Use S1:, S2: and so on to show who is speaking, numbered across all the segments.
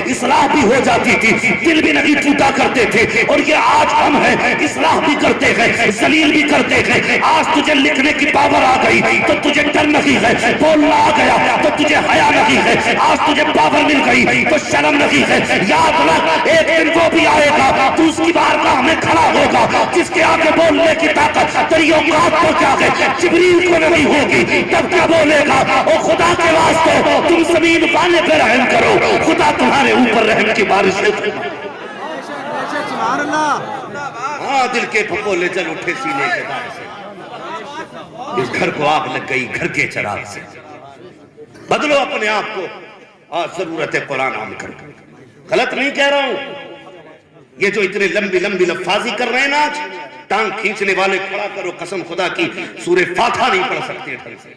S1: اصلاح بھی ہو جاتی تھی، دل بھی نہیں ٹوٹا کرتے تھے. اور یہ آج ہم ہیں، اصلاح بھی کرتے ہیں، ذلیل بھی کرتے ہیں. آج تجھے لکھنے کی پاور آ گئی تو تجھے ڈر نہیں ہے، بولنا آ گیا تو تجھے حیا نہیں ہے. آج تجھے پاور مل گئی تو شرم نہیں ہے. یاد رکھ ایک دن وہ بھی آئے گا تو اس کی بارگاہ میں کھڑا ہوگا جس کے آگے بولنے کی طاقت تیری اوقات کو کیا ہے جبریل کو نہیں ہوگی. تب کیا بولے گا؟ او خدا کے واسطے تم زمین والے پہ رحم کرو، خدا تمہارے اوپر رحم کی بارش ہے. ہاں دل کے پھپولے جل اٹھے سینے کے دار سے، اس گھر کو آگ لگ گئی گھر کے چراغ سے. بدلو اپنے آپ کو، آج ضرورت ہے قرآن عام کر. غلط نہیں کہہ رہا ہوں. یہ جو اتنے لمبی لمبی لفاظی کر رہے ہیں نا آج، ٹانگ کھینچنے والے کھڑا کرو، قسم خدا کی سورہ فاتحہ نہیں پڑھ سکتے ڈھنگ سے.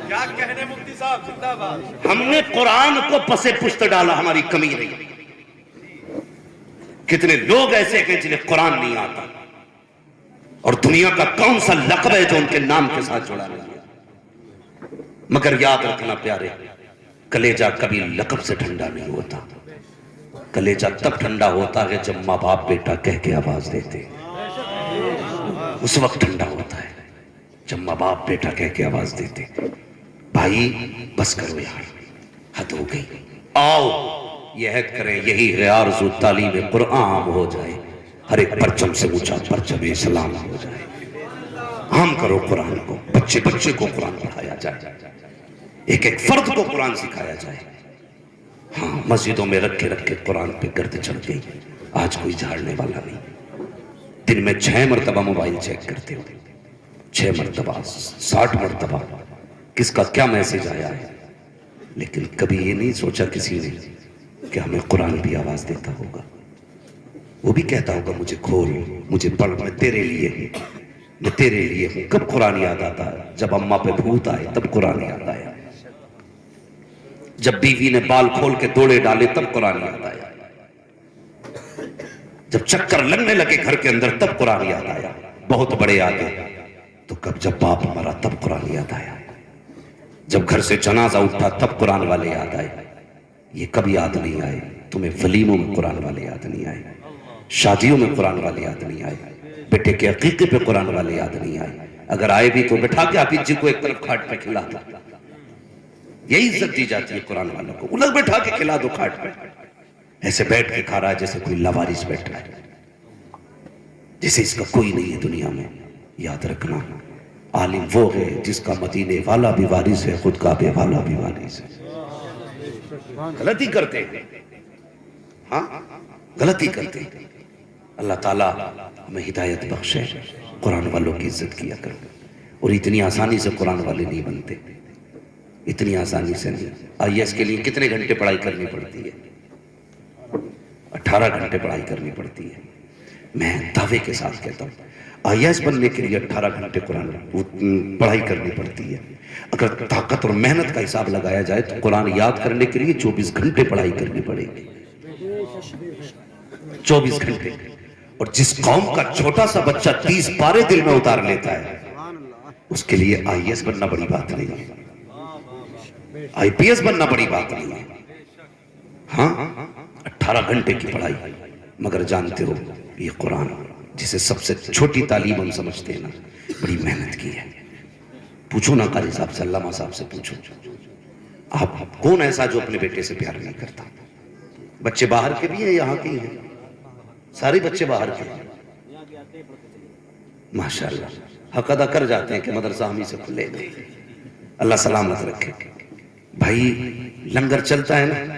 S2: کیا کہنے مفتی صاحب، زندہ باد.
S1: ہم نے قرآن کو پس پشت ڈالا، ہماری کمی نہیں. کتنے لوگ ایسے ہیں جنہیں قرآن نہیں آتا، اور دنیا کا کون سا لقب ہے جو ان کے نام کے ساتھ جڑا نہیں ہے. مگر یاد رکھنا پیارے، کلیجہ کبھی لقب سے ٹھنڈا نہیں ہوتا. کلیجہ تب ٹھنڈا ہوتا ہے جب ماں باپ بیٹا کہہ کے آواز دیتے، اس وقت ٹھنڈا ہوتا ہے جب ماں باپ بیٹا کہہ کے آواز دیتے. بھائی بس کرو یار، حد ہو گئی. آؤ یہ عہد کریں، یہی ہے آرزو تعلیم قرآن ہو جائے، ہر ایک پرچم سے اونچا پرچم اسلام ہو جائے. عام کرو قرآن کو، بچے بچے کو قرآن پڑھایا جائے، ایک ایک فرد کو قرآن سکھایا جائے. ہاں مسجدوں میں رکھ کے قرآن پہ گرد چڑھ گئی، آج کوئی جھاڑنے والا نہیں. دن میں 6 مرتبہ موبائل چیک کرتے ہو، 6 مرتبہ 60 مرتبہ کس کا کیا میسج آیا ہے. لیکن کبھی یہ نہیں سوچا کسی نے کہ ہمیں قرآن بھی آواز دیتا ہوگا، وہ بھی کہتا ہوگا مجھے کھول، مجھے پڑھ، میں تیرے لیے ہوں، میں تیرے لیے ہوں. کب قرآن یاد آتا ہے؟ جب اماں پہ بھوت آئے تب قرآن یاد آیا. جب بیوی نے بال کھول کے دوڑے ڈالے تب قرآن یاد آیا. جب چکر لگنے لگے گھر کے اندر تب قرآن یاد آیا. بہت بڑے آگے تو کب جب باپ مرا تب قرآن یاد آیا. جب گھر سے جنازہ اٹھا تب قرآن والے یاد آئے. یہ کب یاد نہیں آئے تمہیں؟ ولیموں میں قرآن والے یاد نہیں آئے، شادیوں میں قرآن والے یاد نہیں آئے، بیٹے کے عقیقے پہ قرآن والے یاد نہیں آئے. اگر آئے بھی تو بٹھا کے آپ جی کو ایک طرف کھاٹ پہ کھلا دو. یہی عزت دی جاتی ہے قرآن والوں کو، الگ بیٹھا کے کھلا دو کھاٹ پہ. ایسے بیٹھ کے کھا رہا ہے جیسے کوئی لاوارث بیٹھا ہے، جیسے اس کا کوئی نہیں ہے دنیا میں. یاد رکھنا عالم وہ ہے جس کا مدینے والا بھی وارث ہے، خود کعبے والا بھی وارث ہے. غلطی کرتے ہیں، ہاں غلطی کرتے ہیں. اللہ تعالیٰ ہمیں ہدایت بخشے، قرآن والوں کی عزت کیا کر. اور اتنی آسانی سے قرآن والے نہیں بنتے، اتنی آسانی سے نہیں. IAS کے لیے کتنے گھنٹے پڑھائی کرنی پڑتی ہے؟ 18 گھنٹے پڑھائی کرنی پڑتی ہے. میں دعوے کے ساتھ کہتا ہوں IAS بننے کے لیے 18 گھنٹے قرآن پڑھائی کرنی پڑتی ہے. اگر طاقت اور محنت کا حساب لگایا جائے تو قرآن یاد کرنے کے لیے 24 گھنٹے پڑھائی کرنی پڑے گی. 24 گھنٹے. اور جس قوم کا چھوٹا سا بچہ 30 پارے دل میں اتار لیتا ہے اس کے لیے IAS بننا بڑی بات نہیں ہے، IPS بننا بڑی بات نہیں ہے. ہاں 18 گھنٹے کی پڑھائی. مگر جانتے ہو یہ قرآن جسے سب سے چھوٹی تعلیم ہم سمجھتے ہیں نا، بڑی محنت کی ہے. پوچھو نا قاری صاحب سے، علامہ صاحب سے پوچھو، آپ کون ایسا جو اپنے بیٹے سے پیار نہیں کرتا؟ بچے باہر کے بھی ہیں، یہاں کے ہیں، سارے بچے باہر کے ہیں ماشاءاللہ. حق ادا کر جاتے ہیں کہ مدرسہ ہم ہی سے کھلے گئے. اللہ سلامت رکھے. بھائی لنگر چلتا ہے نا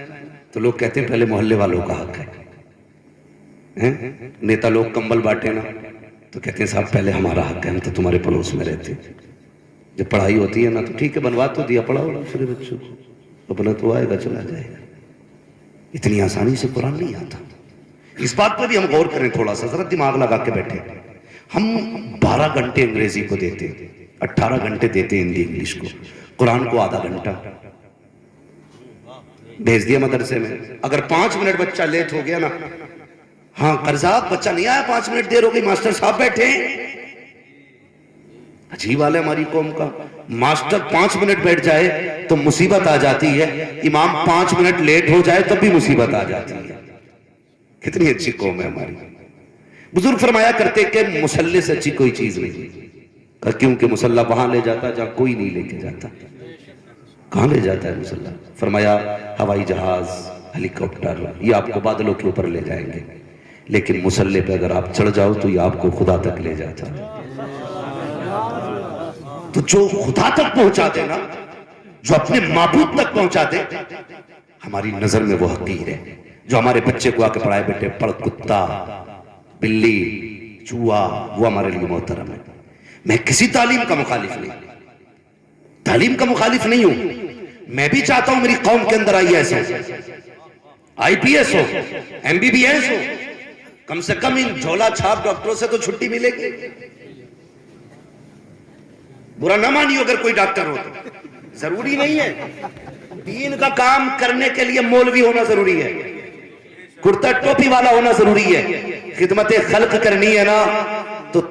S1: تو لوگ کہتے ہیں پہلے محلے والوں کا حق ہے. نیتا لوگ کمبل بانٹے نا تو کہتے ہیں صاحب پہلے ہمارا حق ہے، ہم تو تمہارے پڑوس میں رہتے. جب پڑھائی ہوتی ہے نا تو ٹھیک ہے بنوا تو دیا، پڑھاؤ دوسرے بچوں کو، اپنا تو آئے گا چلا جائے گا. اتنی آسانی سے قرآن نہیں آتا. اس بات پر بھی ہم غور کریں تھوڑا سا، ذرا دماغ لگا کے بیٹھے. ہم 12 گھنٹے انگریزی کو دیتے، 18 گھنٹے دیتے ہندی انگلش کو، قرآن کو آدھا گھنٹہ بھیج دیا مدرسے میں. اگر 5 منٹ بچہ لیٹ ہو گیا نا، ہاں قرضاب بچہ نہیں آیا، 5 منٹ دیر ہو گئی، ماسٹر صاحب بیٹھے ہیں. عجیب حال ہے ہماری قوم کا. ماسٹر 5 منٹ بیٹھ جائے تو مصیبت آ جاتی ہے, امام 5 منٹ لیٹ ہو جائے تب بھی مصیبت آ جاتی ہے. کتنی اچھی قوم ہے ہماری. بزرگ فرمایا کرتے کہ مصلی سے اچھی کوئی چیز نہیں, کیونکہ مصلی وہاں لے جاتا جہاں کوئی نہیں لے کے جاتا. کہاں لے جاتا ہے مصلی؟ فرمایا ہوائی جہاز, ہیلی کاپٹر, یہ آپ کو بادلوں کے اوپر لے جائیں گے, لیکن مصلی پہ اگر آپ چڑھ جاؤ تو یہ آپ کو خدا تک لے جاتا ہے. تو جو خدا تک پہنچا دے نا, جو اپنے معبود تک پہنچا دے, ہماری نظر میں وہ حقیر ہے. جو ہمارے بچے کو آ کے پڑھائے بیٹے پڑھ کتا بلی چوہا, وہ ہمارے لیے محترم ہے. میں کسی تعلیم کا مخالف نہیں, تعلیم کا مخالف نہیں ہوں. میں بھی چاہتا ہوں میری قوم کے اندر آئی ایس ہو, آئی پی ایس ہو, ایم بی بی ایس ہو. کم سے کم ان جھولا چھاپ ڈاکٹروں سے تو چھٹی ملے گی. برا نہ مانیو اگر کوئی ڈاکٹر ہو تو, ضروری نہیں ہے. دین کا کام کرنے کے لیے مولوی ہونا ضروری ہے, کرتا ٹوپی والا ہونا ضروری ہے. خدمت خلق کرنی ہے نا تو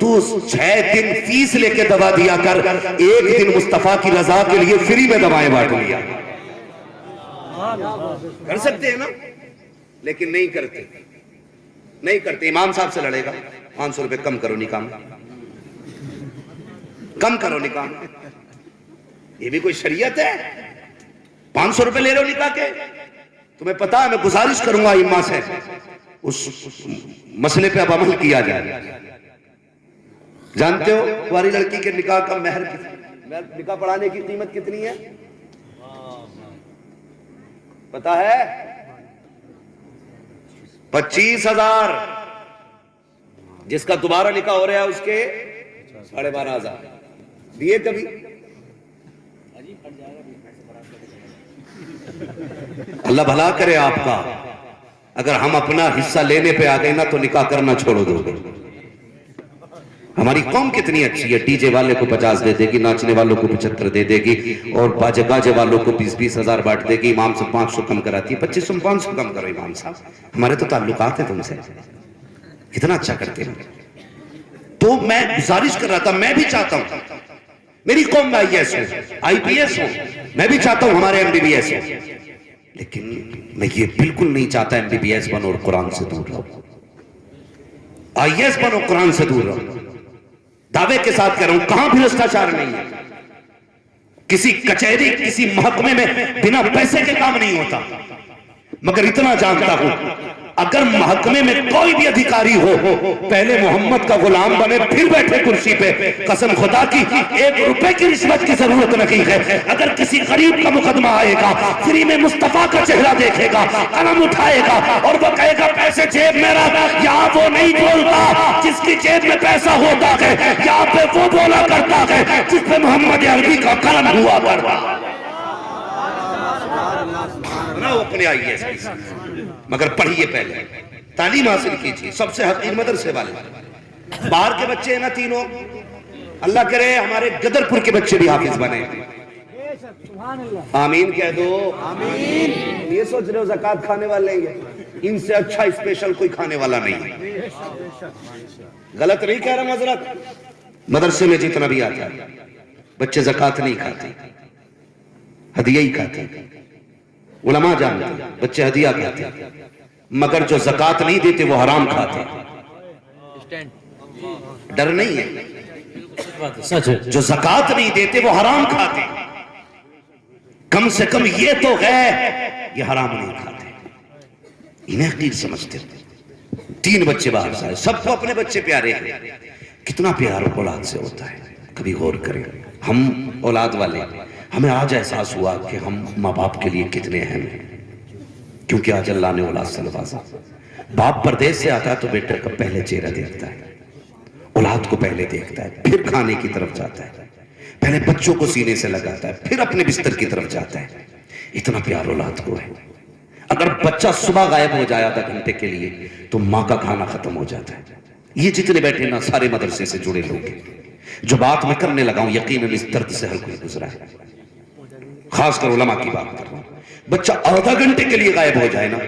S1: 6 دن فیس لے کے دوا دیا کر, 1 دن مصطفیٰ کی رضا کے لیے فری میں دوائیں بانٹ لیا. کر سکتے ہیں نا, لیکن نہیں کرتے, نہیں کرتے. امام صاحب سے لڑے گا 500 روپے کم کرو نکاح میں, کم کرو نکاح میں. یہ بھی کوئی شریعت ہے؟ 500 روپے لے رہے ہو نکاح کے. تمہیں پتا ہے, میں گزارش کروں گا امام سے اس مسئلے پہ اب عمل کیا جائے. جانتے ہو ہماری لڑکی کے نکاح کا مہر, نکاح پڑھانے کی قیمت کتنی ہے پتا ہے؟ 25,000. جس کا دوبارہ نکاح ہو رہا ہے اس کے 12,500 دیے کبھی. اللہ بھلا کرے آپ کا. اگر ہم اپنا حصہ لینے پہ آ گئے نا تو نکاح کرنا چھوڑو دو گے. ہماری قوم کتنی اچھی ہے, ڈی جے والے کو 50 دے دے گی, ناچنے والوں کو 75 دے دے گی, اور باجے گاجے والوں کو 20 ہزار بانٹ دے گی. امام سے 500 کم کراتی ہے, 2500 میں 500 کم کرو امام صاحب. ہمارے تو تعلقات ہیں تم سے, کتنا اچھا کرتے ہیں. تو میں گزارش کر رہا تھا, میں بھی چاہتا ہوں میری قوم میں آئی ایس ہو, آئی پی ایس ہو, میں بھی چاہتا ہوں ہمارے ایم بی بی ایس ہو, لیکن میں یہ بالکل نہیں چاہتا ایم بی بی ایس بنو اور قرآن سے دور رہو. آئی ایس بنو, قرآن سے دور رہو. دعوے کے ساتھ کہہ رہا ہوں, کہاں بھی بھرشٹاچار نہیں ہے. کسی کچہری کسی محکمے میں بنا پیسے کے کام نہیں ہوتا. مگر اتنا جانتا ہوں اگر محکمے میں کوئی بھی ادھیکاری ہو, پہلے محمد کا غلام بنے پھر بیٹھے کرسی پہ. قسم خدا کی 1 روپے کی رشوت کی ضرورت نہیں ہے. اگر کسی غریب کا مقدمہ آئے گا, فری میں مصطفیٰ کا چہرہ دیکھے گا, قلم اٹھائے گا اور وہ کہے گا پیسے جیب میں رکھ, یہاں وہ نہیں بولتا جس کی جیب میں پیسہ ہوتا ہے, یہاں پہ وہ بولا کرتا ہے جس پہ محمد عربی کا قلم ہوا کرتا. اپنے آئیے مگر پڑھیے, پہلے تعلیم حاصل کیجیے. سب سے حقیر مدرسے والے باہر کے بچے ہیں نا تینوں, اللہ کرے ہمارے گدرپور کے بچے بھی حافظ بنے. آمین کہہ دو. آمین. یہ سوچ رہے ہو زکوٰۃ کھانے والے ہیں, ان سے اچھا اسپیشل کوئی کھانے والا نہیں ہے. غلط نہیں کہہ رہا حضرت. مدرسے میں جتنا بھی آتا ہے بچے زکوٰۃ نہیں کھاتے, ہدیہ ہی کھاتے. علماء جانتے ہیں بچے ہدیہ کھاتے, مگر جو زکوٰۃ نہیں دیتے وہ حرام کھاتے. ڈر نہیں ہے, جو زکوٰۃ نہیں دیتے وہ حرام کھاتے. کم سے کم یہ تو ہے یہ حرام نہیں کھاتے. انہیں حقیر سمجھتے. 3 بچے باہر سے آئے, سب کو اپنے بچے پیارے ہیں. کتنا پیار اولاد سے ہوتا ہے, کبھی غور کریں. ہم اولاد والے, ہمیں آج احساس ہوا کہ ہم ماں باپ کے لیے کتنے اہم ہیں, کیونکہ آج اللہ نے اولاد سے نوازا. باپ پردیس سے آتا ہے تو بیٹے کا پہلے چہرہ دیکھتا ہے, اولاد کو پہلے دیکھتا ہے, پھر کھانے کی طرف جاتا ہے, پہلے بچوں کو سینے سے لگاتا ہے, پھر اپنے بستر کی طرف جاتا ہے. اتنا پیار اولاد کو ہے. اگر بچہ صبح غائب ہو جائے آدھا گھنٹے کے لیے تو ماں کا کھانا ختم ہو جاتا ہے. یہ جتنے بیٹھے نا سارے مدرسے سے جڑے لوگ ہیں. جو بات میں کرنے لگا ہوں یقیناً اس درد سے ہر کوئی گزرا ہے, خاص کر علماء کی بات کر رہا ہوں. بچہ آدھا گھنٹے کے لیے غائب ہو جائے نا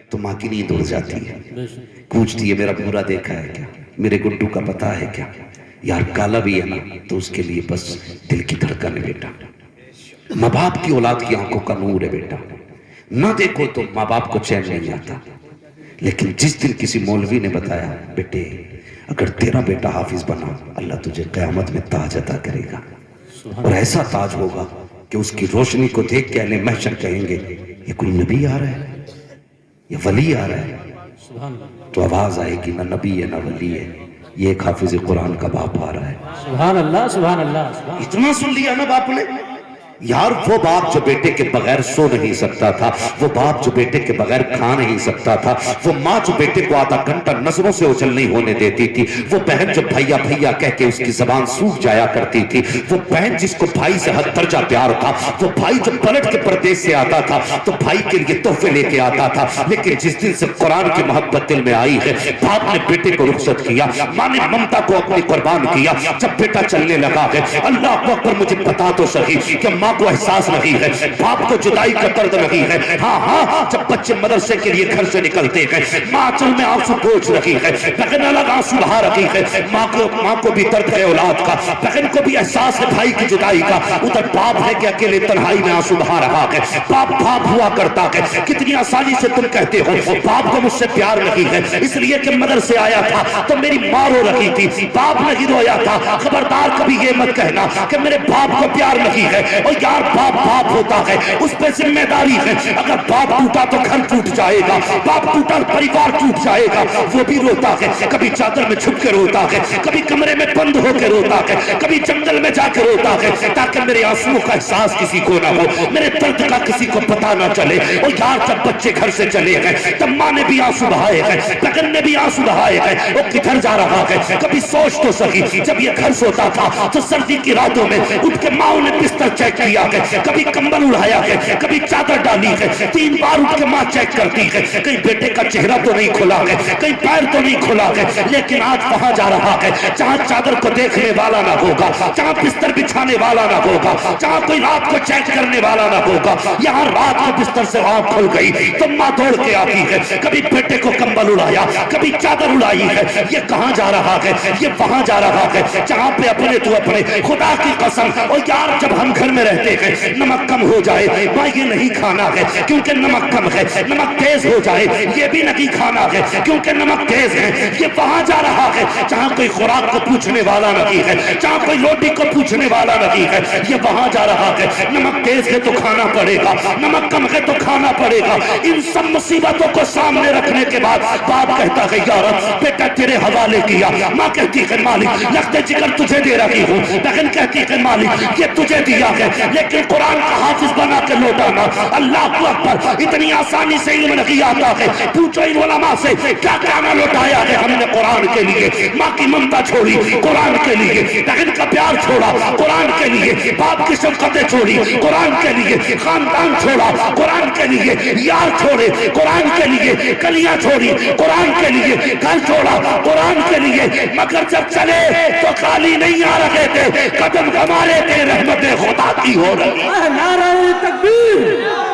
S1: تو ماں کی نیند اڑ جاتی ہے, پوچھتی ہے میرا بورا دیکھا ہے کیا, میرے گڈو کا پتہ ہے کیا, یار کالا بھی ہے نا تو اس کے لیے بس دل کی دھڑکن ہے بیٹا. ماں باپ کی اولاد کی آنکھوں کا نور ہے بیٹا. نہ دیکھو تو ماں باپ کو چین نہیں آتا. لیکن جس دن کسی مولوی نے بتایا بیٹے اگر تیرا بیٹا حافظ بنا اللہ تجھے قیامت میں تاج عطا کرے گا, اور ایسا تاج ہوگا کہ اس کی روشنی کو دیکھ کے اہل محشر کہیں گے یہ کوئی نبی آ رہا ہے, یہ ولی آ رہا ہے, تو آواز آئے گی نہ نبی ہے نہ ولی ہے, یہ ایک حافظ قرآن کا باپ آ رہا ہے.
S3: سبحان اللہ سبحان اللہ.
S1: اتنا سن لیا نا باپ نے. یار وہ باپ جو بیٹے کے بغیر سو نہیں سکتا تھا, وہ باپ جو بیٹے کے بغیر کھا نہیں سکتا تھا, وہ ماں جو بیٹے کو آدھا گھنٹہ نظروں سے اوجھل نہیں ہونے دیتی تھی, وہ بہن جو بھیا بھیا کہہ کے اس کی زبان سوکھ جایا کرتی تھی, وہ بہن جس کو بھائی سے حد درجہ پیار تھا, وہ بھائی جو پلٹ کے پردیس سے آتا تھا تو بھائی کے لیے تحفے لے کے آتا تھا. لیکن جس دن سے قرآن کی محبت دل میں آئی ہے, باپ نے بیٹے کو رخصت کیا, ماں نے ممتا کو اپنی قربان کیا. جب بیٹا چلنے لگا ہے اللہ اکبر مجھے بتا تو صحیح کہ ماں کو احساس نہیں ہے, باپ کو جدائی کا درد نہیں ہے. ہاں ہاں جب بچے مدرسے کے لیے گھر سے نکلتے ہیں ماں چل میں آنسو پوچھ رہی ہے, بہن الگ آنسو بہا رہی ہے. ماں کو بھی درد ہے اولاد کا, بہن کو بھی احساس ہے بھائی کی جدائی کا. ادھر باپ ہے کہ اکیلے تنہائی میں آنسو بہا رہا ہے. باپ باپ ہوا کرتا ہے. کتنی آسانی سے تم کہتے ہو باپ کو مجھ سے پیار نہیں ہے اس لیے کہ مدرسے آیا تھا تو میری ماں رو رہی تھی, باپ نہیں رویا تھا. خبردار کبھی یہ مت کہنا کہ میرے باپ کو پیار نہیں ہے. اور یار باپ باپ ہوتا ہے, اس پہ ذمہ داری ہے. اگر باپ ٹوٹا تو گھر ٹوٹ جائے گا, باپ ٹوٹا پریوار ٹوٹ جائے گا. وہ بھی روتا ہے, کبھی چادر میں چھپ کے روتا ہے, کبھی کمرے میں بند ہو کے روتا ہے, کبھی جنگل میں جا کے روتا ہے تاکہ میرے آنسوؤں کا احساس کسی کو نہ ہو, میرے درد کا کسی کو پتہ نہ چلے. اور یار جب بچے گھر سے چلے گئے تب ماں نے بھی آنسو بہائے ہیں, بہن نے بھی آنسو بہائے ہیں. وہ کدھر جا رہا ہے کبھی سوچ تو صحیح. جب یہ گھر سوتا تھا تو سردی کی راتوں میں اٹھ کے ماں نے بستر چیک کیا ہے, کبھی کمبل اڑایا ہے, کبھی چادر ڈالی ہے. 3 بار اٹھ کے ماں چیک کرتی ہے کہیں بیٹے کا چہرہ تو نہیں کھلا ہے, کہیں پیر تو نہیں کھلا ہے. لیکن آج وہاں جا رہا ہے جہاں چادر کو دیکھنے والا نہ ہوگا, جہاں بستر بچھانے والا نہ ہوگا, جہاں کوئی رات کو چیک کرنے والا نہ ہوگا. یہاں رات کو بستر سے آنکھ کھل گئی تو ماں دوڑ کے آتی ہے, کبھی بیٹے کو کمبل اڑایا, کبھی چادر اڑائی ہے. یہ کہاں جا رہا ہے, یہ وہاں جا رہا ہے جہاں پہ اپنے تو اپنے خدا کی قسم. اور یار جب ہم گھر میں رہتے ہیں نمک کم ہو جائے ماں یہ نہیں کھانا ہے کیونکہ نمک کم ہے, نمک تیز ہو جائے یہ بھی نہیں کھانا ہے کیونکہ نمک تیز ہے. یہ وہاں جا رہا ہے جہاں کوئی خوراک کو پوچھنے والا نہیں ہے, جہاں کوئی روٹی کو پوچھنے والا نہیں ہے. یہ وہاں جا رہا ہے نمک تیز ہے تو کھانا پڑے گا, نمک کم ہے تو کھانا پڑے گا. ان سب مصیبتوں کو سامنے رکھنے کے بعد باپ کہتا ہے یا رب بیٹا تیرے حوالے کیا. ماں کہتی ہے مالک لخت جگر تجھے دے رہی ہوں, بہن کہتی ہے مالک یہ تجھے دیا ہے لیکن قرآن کا حافظ بنا کے لوٹانا. اللہ اکبر اتنی آسانی سے علم نہیں آتا ہے. پوچھو ان علماء سے کیا کیا نہ لوٹایا ہے ہم نے قرآن کے لیے. ماں کی ممتا چھوڑی قرآن کے لیے, بہن کا پیار چھوڑا قرآن کے لیے, باپ کی شفقتیں چھوڑی قرآن کے لیے, خاندان چھوڑا قرآن کے لیے, یار چھوڑے قرآن کے لیے, کلیاں چھوڑی قرآن کے لیے, گھر چھوڑا قرآن کے لیے. مگر جب چلے تو خالی نہیں آ رہے تھے, قدم ہمارے تھے رحمت خدا کی ہو رہی.
S3: نعرہ تکبیر,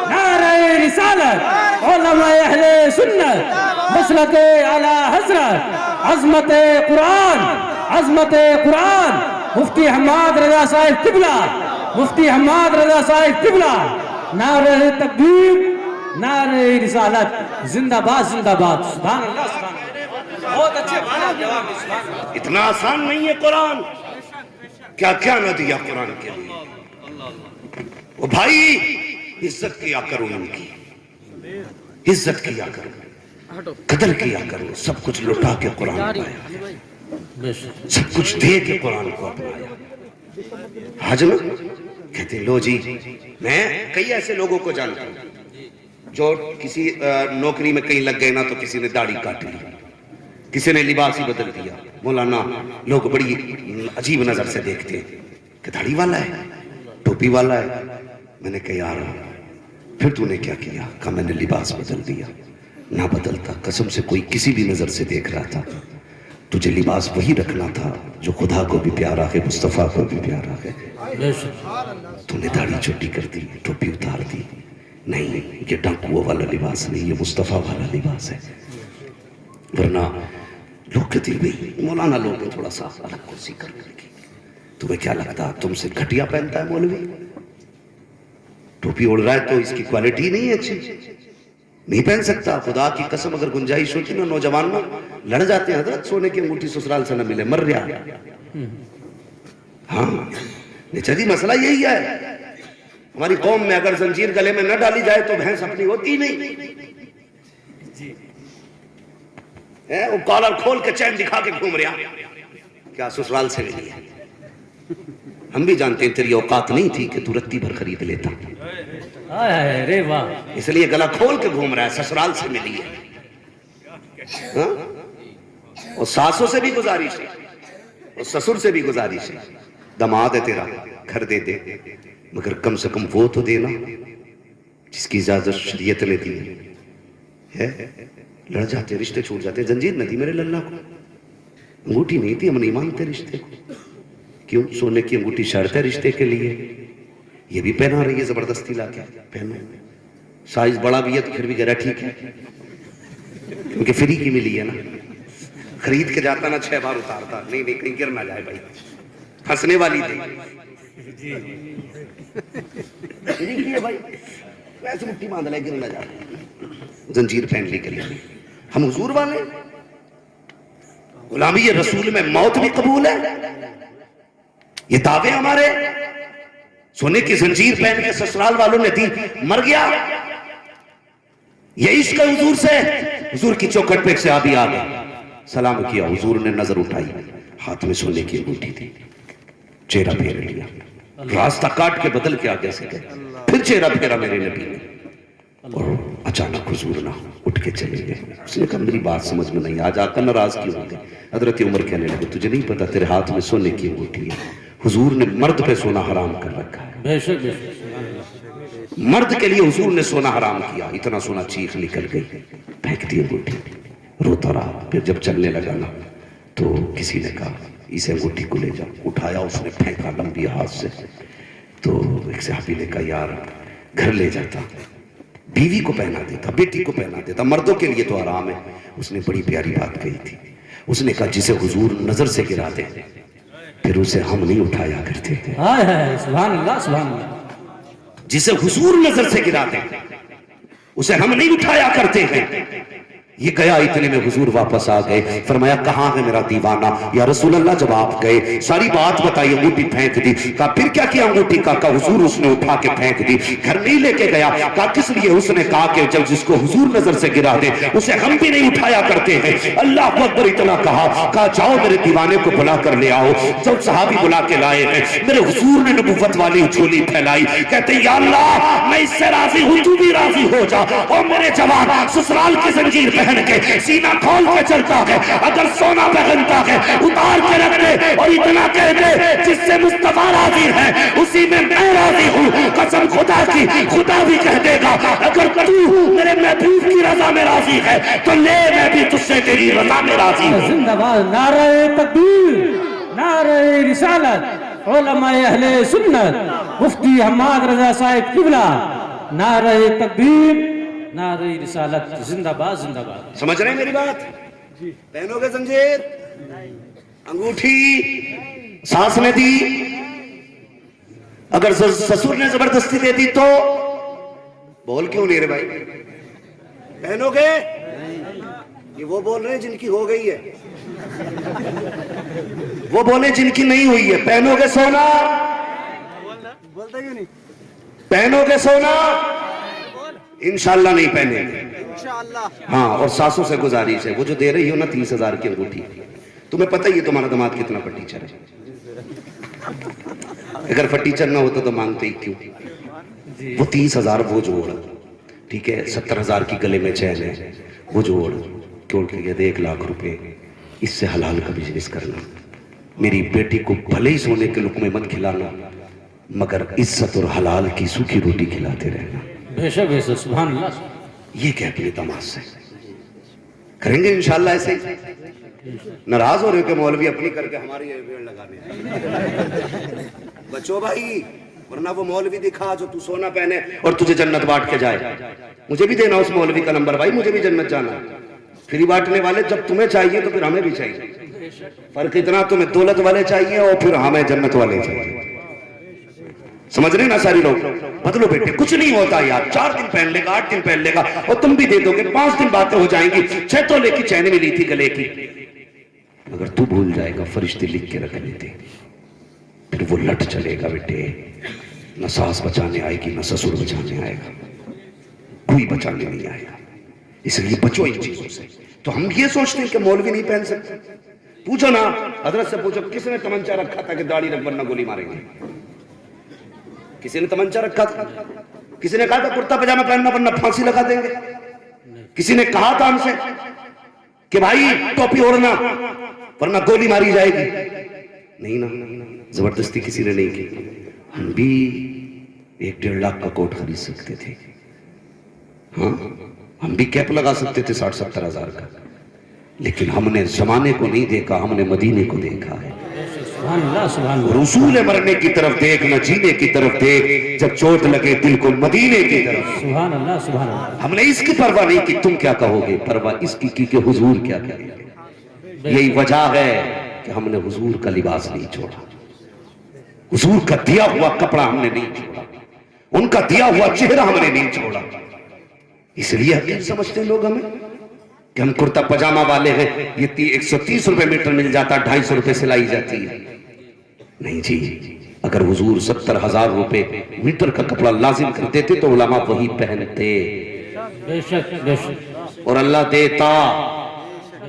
S3: نعرہ رسالت, علماء اہل سنت, مسلک اعلی حضرت, عظمت قرآن, عظمت قرآن. مفتی حماد رضا صاحب قبلہ, مفتی حماد رضا صاحب قبلہ. نعرہ تکبیر, نعرہ رسالت, زندہ باد زندہ باد. سبحان اللہ سبحان اللہ. بہت اچھے جواب.
S1: اتنا آسان نہیں ہے قرآن. کیا کیا نہ دیا قرآن کے لیے. وہ بھائی عزت کیا کرو, ان کی عزت کیا کرو, قدر کیا کرو. سب کچھ لٹا کے قرآن پایا, سب کچھ دے کے قرآن کو اپنایا. حج نا کہتے لو جی. میں کئی ایسے لوگوں کو جانتا ہوں جو کسی نوکری میں کہیں لگ گئے نا تو کسی نے داڑھی کاٹ لی, کسی نے لباس ہی بدل دیا. مولانا لوگ بڑی عجیب نظر سے دیکھتے ہیں کہ داڑھی والا ہے, ٹوپی والا ہے. میں نے کہا یار پھر تو نے کیا کیا؟ کہا میں نے لباس بدل دیا. نہ بدلتا قسم سے کوئی کسی بھی نظر سے دیکھ رہا تھا. تجھے لباس وہی رکھنا تھا جو خدا کو بھی پیارا ہے, مصطفیٰ کو بھی پیارا ہے. تو نے داڑھی چھوٹی کر دی, ٹوپی اتار دی. نہیں, یہ ڈاکوؤں والا لباس نہیں, یہ مصطفیٰ والا لباس ہے. ورنہ لوگ کہتے ہیں بھئی مولانا لوگ ہیں تھوڑا سا الگ کرسی کر کے، تمہیں کیا لگتا تم سے گھٹیا پہنتا ہے مولوی؟ ٹوپی اڑ رہا ہے تو اس کی کوالٹی نہیں ہے اچھی، نہیں پہن سکتا. خدا کی قسم اگر گنجائش ہوتی نا نوجوان میں لڑ جاتے ہیں حضرت سونے کی انگوٹھی سسرال سے نہ ملے مر رہا. ہاں نیچا جی مسئلہ یہی ہے. ہماری قوم میں اگر زنجیر گلے میں نہ ڈالی جائے تو بھینس اپنی ہوتی نہیں. وہ کالر کھول کے چین دکھا کے گھوم رہا کیا سسرال سے ملی ہے. ہم بھی جانتے ہیں تیری اوقات نہیں تھی کہ تو رتی بھر خرید لیتا،
S3: ارے واہ،
S1: اس لیے گلا کھول کے گھوم رہا ہے سسرال سے ملی ہے. اور ساسوں سے بھی گزارش ہے اور سسر سے بھی گزارش ہے، دماد ہے تیرا گھر دے دے مگر کم سے کم وہ تو دینا جس کی اجازت شریعت نے دی ہے. لڑ جاتے رشتے چھوٹ جاتے. زنجیر نہ دی میرے للہ کو، انگوٹھی نہیں تھی، ہم نہیں مانتے رشتے کو. کیوں؟ سونے کی انگوٹھی شرط ہے رشتے کے لیے. یہ بھی پہنا رہی ہے زبردستی لا کے پہنو. سائز بڑا بھی ہے تو پھر بھی کہہ رہا ٹھیک ہے کیونکہ فری کی ملی ہے نا. خرید کے جاتا نا 6 بار اتارتا. نہیں نہیں کہیں گر نہ جائے بھائی، ہنسنے والی تھی فری کی ہے بھائی، ایسے مٹھی باندھ لے گر نہ جائے. زنجیر پہن لی کے لیے ہم حضور والے. غلامی رسول میں موت بھی قبول ہے. یہ دعوے ہمارے سونے کی زنجیر پہن کے سسرال والوں نے دی، مر گیا. یہ عشق حضور سے. حضور کی چوکھٹ پہ ایک صحابی آ گیا، سلام کیا. حضور نے نظر اٹھائی، ہاتھ میں سونے کی انگوٹھی تھی. چہرہ پھیر لیا، راستہ کاٹ کے بدل کے آگے سے گئے. پھر چہرہ پھیرا میرے نبی نے اور اچانک حضور نہ اٹھ کے چلے گئے. اس نے کہا میری بات سمجھ میں نہیں، آج آ کر ناراض کیوں ہو گئے؟ حضرت عمر کہنے لگے تجھے نہیں پتا تیرے ہاتھ میں سونے کی انگوٹھی ہے. حضور نے مرد پہ سونا حرام کر رکھا ہے.
S3: بے شک بے شک.
S1: مرد کے لیے حضور نے سونا حرام کیا. اتنا سونا چیخ نکل گئی، پھینک دی انگوٹھی. روتا رہا. پھر جب چلنے لگا نا تو کسی نے کہا اسے انگوٹھی کو لے جاؤ. اٹھایا، اس نے پھینکا لمبی ہاتھ سے. تو ایک صحابی نے کہا یار گھر لے جاتا، بیوی کو پہنا دیتا، بیٹی کو پہنا دیتا، مردوں کے لیے تو حرام ہے. اس نے بڑی پیاری بات کہی تھی. اس نے کہا جسے حضور نظر سے گرا دے پھر اسے ہم نہیں اٹھایا کرتے تھے.
S3: سبحان اللہ سبحان اللہ.
S1: جسے حضور نظر سے گرا دے اسے ہم نہیں اٹھایا کرتے ہیں. یہ گیا، اتنے میں حضور واپس آ گئے. فرمایا کہاں ہے میرا دیوانہ؟ یا رسول اللہ جب آپ گئے ساری بات بتائی، انگوٹھی پھینک دی. کہا پھر کیا کیا انگوٹھی کا؟ کہا حضور اس نے اٹھا کے پھینک دی. گھر نہیں لے کے گیا. کہا کس لیے؟ اس نے کہا کہ جب جس کو حضور نظر سے گرا دے اسے ہم بھی نہیں اٹھایا کرتے ہیں. اللہ اکبر اتنا کہا. کہا جاؤ میرے دیوانے کو بلا کر لے آؤ. جب صحابی بلا کے لائے ہیں میرے حضور نے نبوت والی جھولی پھیلائی. کہتے یا اللہ میں اس سے راضی ہوں، تو بھی راضی ہو جا. اور میرے جوان سسرال کی زنجیر پہن کے سینہ کھول کے چلتا ہے، اگر سونا پہنتا ہے اتار کے رکھ دے اور اتنا کہہ دے جس سے مصطفیٰ راضی ہے اسی میں میں راضی ہوں. قسم خدا کی خدا بھی کہہ دے گا اگر تو میرے محبوب کی رضا میں راضی ہے تو لے میں بھی تجھ سے تیری رضا میں راضی ہوں.
S3: زندہ باد نعرہ تکبیر، نعرہ رسالت. علماء اہل سنت مفتی حماد رضا صاحب قبلہ، نعرہ تکبیر، نعرہ رسالت. زندہ باد زندہ باد.
S1: سمجھ رہے ہیں میری بات؟ پہنو گے زنجیر، انگوٹھی ساس نے دی. اگر سسر نے زبردستی دے دی تو بول کیوں نہیں رہے بھائی؟ پہنو گے؟ یہ وہ بول رہے ہیں جن کی ہو گئی ہے، وہ بولے جن کی نہیں ہوئی ہے. پہنو گے سونا؟
S2: بولتا کیوں نہیں؟
S1: پہنو گے سونا؟ انشاءاللہ نہیں پہنے گے.
S2: انشاءاللہ.
S1: ہاں اور ساسوں سے گزارش ہے وہ جو دے رہی ہو نا 30,000 کی انگوٹھی، تمہیں پتہ ہی ہے تمہارا دماد کتنا فٹیچر ہے. اگر فٹیچر نہ ہوتا تو مانگتے ہی کیوں؟ وہ 30,000 وہ جوڑ، ٹھیک ہے 70,000 کی گلے میں چین ہے، وہ جوڑ کیوں کہ یہ 1 لاکھ روپے اس سے حلال کا بزنس کرنا. میری بیٹی کو بھلے ہی سونے کے لقمے مت کھلانا مگر عزت اور حلال کی سوکھی روٹی کھلاتے رہنا.
S3: بے شک بے شک. سبحان اللہ.
S1: یہ کہ اپنے دماغ سے کریں گے انشاءاللہ. ایسے ناراض ہو رہے ہو کہ مولوی اپنی کر کے ہماری بھیڑ لگانے. بچو بھائی، ورنہ وہ مولوی دکھا جو تو سونا پہنے اور تجھے جنت بانٹ کے جائے. مجھے بھی دینا اس مولوی کا نمبر بھائی، مجھے بھی جنت جانا. فری بانٹنے والے جب تمہیں چاہیے تو پھر ہمیں بھی چاہیے. فرق اتنا تمہیں دولت والے چاہیے اور پھر ہمیں جنت والے چاہیے. سمجھ رہے نا ساری لوگ؟ بدلو بیٹے, کچھ نہیں ہوتا یار. 4 دن پہن لے گا, 8 دن پہن لے گا, اور تم بھی دے دو گے. 5 دن باتیں ہو جائیں گی. 6 تولے کی چین ملی تھی گلے کی, اگر تو بھول جائے گا فرشتے لکھ کے رکھ لیتے. پھر وہ لٹ چلے گا بیٹے. نہ ساس بچانے آئے گی, نہ سسر بچانے آئے گا, کوئی بچانے نہیں آئے گا. اس لیے بچو ان چیزوں سے. تو ہم یہ سوچتے ہیں کہ مولوی نہیں پہن سکتے. پوچھو نا حضرت سے, پوچھو کس نے تمنچا رکھا تھا کہ داڑھی رکھ ورنہ گولی ماریں گے؟ کسی نے تمنچا رکھا تھا؟ کسی نے کہا تھا کرتا پجامہ پہننا ورنہ پھانسی لگا دیں گے؟ کسی نے کہا تھا ہم سے کہ بھائی ٹوپی اوڑھنا ورنہ گولی ماری جائے گی؟ نہیں نا, زبردستی کسی نے نہیں کی. ہم بھی 1-1.5 لاکھ کا کوٹ خرید سکتے تھے. ہاں, ہم بھی کیپ لگا سکتے تھے 60-70 ہزار کا. لیکن ہم نے زمانے کو نہیں دیکھا, ہم نے مدینے کو دیکھا ہے.
S3: سبحان اللہ, سبحان اللہ.
S1: رسول مرنے کی طرف دیکھ, نہ جینے کی طرف دیکھ. جب چوٹ لگے دل کو مدینے کی طرف.
S3: سبحان اللہ, سبحان اللہ.
S1: ہم نے اس کی پرواہ نہیں کی تم کیا کہو گے, پرواہ اس کی کہ حضور کیا کہیں گے. یہی وجہ ہے کہ ہم نے حضور کا لباس نہیں چھوڑا, حضور کا دیا ہوا کپڑا ہم نے نہیں چھوڑا, ان کا دیا ہوا چہرہ ہم نے نہیں چھوڑا. اس لیے حقیق سمجھتے ہیں لوگ ہمیں کہ ہم کرتا پجامہ والے ہیں. یہ 130 روپے میٹر مل جاتا, 250 روپے سلائی جاتی ہے. نہیں جی, اگر حضور 70,000 روپے میٹر کا کپڑا لازم کر دیتے تو علماء وہی پہنتے.
S3: بے شک, بے شک.
S1: اور اللہ دیتا,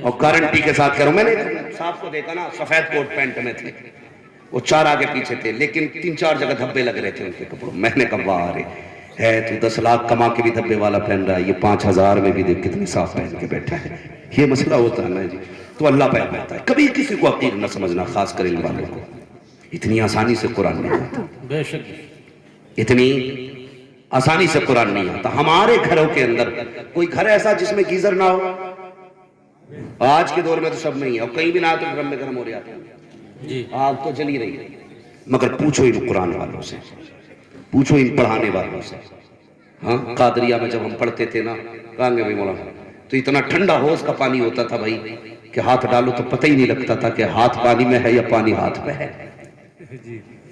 S1: اور گارنٹی کے ساتھ کروں. میں نے صاحب کو دیکھا نا, سفید کوٹ پینٹ میں تھے, وہ 4 آگے پیچھے تھے, لیکن 3-4 جگہ دھبے لگ رہے تھے ان کے کپڑوں. میں نے کہا واہ رے ہے تو 10 لاکھ کما کے بھی دھبے والا پہن رہا ہے, یہ 5,000 میں بھی دیکھ کتنی صاف پہن کے بیٹھا ہے. یہ مسئلہ ہوتا ہے نا جی. تو اللہ پہنتا ہے. کبھی کسی کو حقیر نہ سمجھنا, خاص کر ان والوں کو. اتنی آسانی سے قرآن نہیں آتا,
S3: بے شک,
S1: اتنی آسانی سے قرآن نہیں آتا. ہمارے گھروں کے اندر کوئی گھر ایسا جس میں گیزر نہ ہو؟ آج کے دور میں تو سب نہیں ہے, اور کہیں بھی نہ تو ڈرم میں گرم ہو رہے ہیں
S3: جی,
S1: آگ تو جلی رہی ہے. مگر پوچھو ان قرآن والوں سے, پوچھو ان پڑھانے والوں سے. ہاں, قادریہ میں جب ہم پڑھتے تھے نا, کہاں گے بھائی مولانا, تو اتنا ٹھنڈا ہوش کا پانی ہوتا تھا بھائی کہ ہاتھ ڈالو تو پتہ ہی نہیں لگتا تھا کہ ہاتھ پانی میں ہے یا پانی ہاتھ پہ ہے.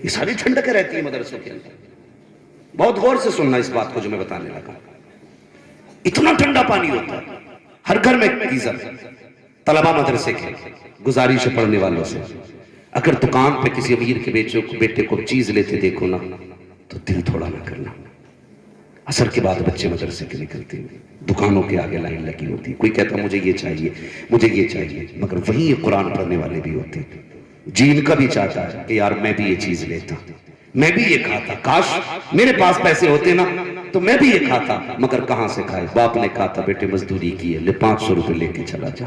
S1: یہ ساری ٹھنڈکیں رہتی ہیں مدرسوں کے اندر. بہت غور سے سننا اس بات کو جو میں بتانے لگا. اتنا ٹھنڈا پانی ہوتا ہے, ہر گھر میں گیزر. طلبہ مدرسے کے گزارش پڑھنے والوں سے, اگر دکان پہ کسی امیر کے بیٹے کو چیز لیتے دیکھو نا تو دل تھوڑا نہ کرنا. عصر کے بعد بچے مدرسے کے نکلتے ہیں, دکانوں کے آگے لائن لگی ہوتی, کوئی کہتا مجھے یہ چاہیے, مجھے یہ چاہیے. مگر وہیں یہ قرآن پڑھنے والے بھی ہوتے ہیں. جین کا بھی چاہتا ہے کہ یار میں بھی یہ چیز لیتا, میں بھی یہ کھاتا, کاش میرے پاس پیسے ہوتے نا تو میں بھی یہ کھاتا. مگر کہاں سے کھائے؟ باپ نے کہا تھا بیٹے مزدوری کی ہے, لے 500 روپے لے کے چلا جا,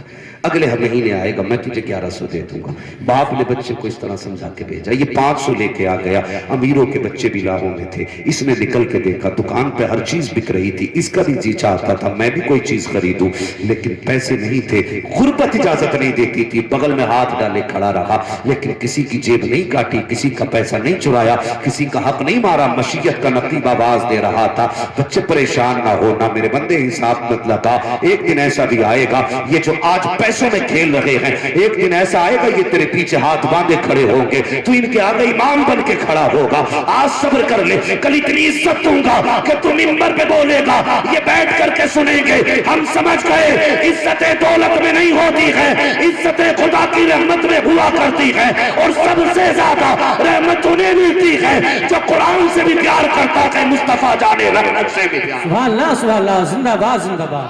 S1: اگلے مہینے آئے گا میں تجھے 1100 دے دوں گا. باپ نے بچے کو اس طرح سمجھا کے بھیجا. یہ 500 لے کے آ گیا. امیروں کے بچے بھی لاہوں میں تھے, اس نے نکل کے دیکھا دکان پہ ہر چیز بک رہی تھی, اس کا بھی جی چاہتا تھا میں بھی کوئی چیز خریدوں, لیکن پیسے نہیں تھے. غربت اجازت نہیں دیتی تھی, بغل میں ہاتھ ڈالے کھڑا رہا, لیکن کسی کی جیب نہیں کاٹی, کسی کا پیسہ نہیں چرایا, کسی کا حق نہیں مارا. مشیت کا نقیب آواز دے رہا تھا, بچے پریشان نہ ہونا میرے بندے, حساب مت لگا, ایک دن ایسا بھی آئے گا یہ جو آج پیسوں میں کھیل رہے ہیں, ایک دن ایسا آئے گا یہ تیرے پیچھے ہاتھ باندھے کھڑے ہوں گے, تو ان کے آگے امام بن کے کھڑا ہوگا. آج صبر کر لے, کل اتنی عزت دوں گا کہ تو منبر پہ بولے گا, یہ بیٹھ کر کے سنیں گے. ہم سمجھ گئے عزت دولت میں نہیں ہوتی ہے, عزت خدا کی رحمت میں ہوا کرتی ہے, اور سب سے زیادہ رحمت انہیں ملتی ہے جو قرآن سے بھی پیار کرتا ہے, مصطفیٰ جان رحمت سے بھی پیار.
S3: سبحان اللہ, سبحان اللہ, زندہ باد, زندہ باد,